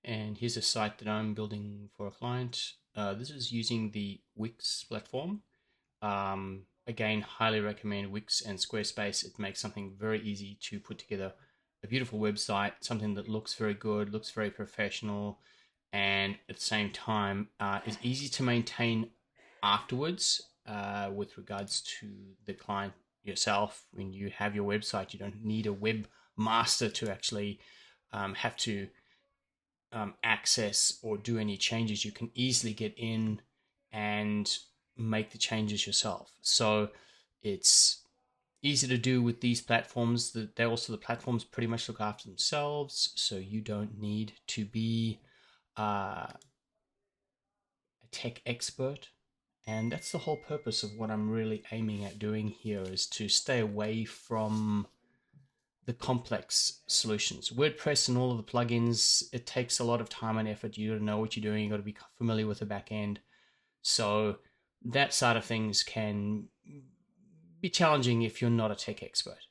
and here's a site that I'm building for a client. This is using the WIX platform. Again, highly recommend WIX and Squarespace. It makes something very easy to put together a beautiful website, something that looks very good, looks very professional, and at the same time is easy to maintain afterwards with regards to the client yourself. When you have your website, you don't need a webmaster to actually have to access or do any changes. You can easily get in and make the changes yourself. So it's easy to do with these platforms. They also, the platforms pretty much look after themselves, so you don't need to be a tech expert. And that's the whole purpose of what I'm really aiming at doing here, is to stay away from the complex solutions. WordPress and all of the plugins, it takes a lot of time and effort. You got to know what you're doing. You got to be familiar with the back end. So that side of things can be challenging if you're not a tech expert.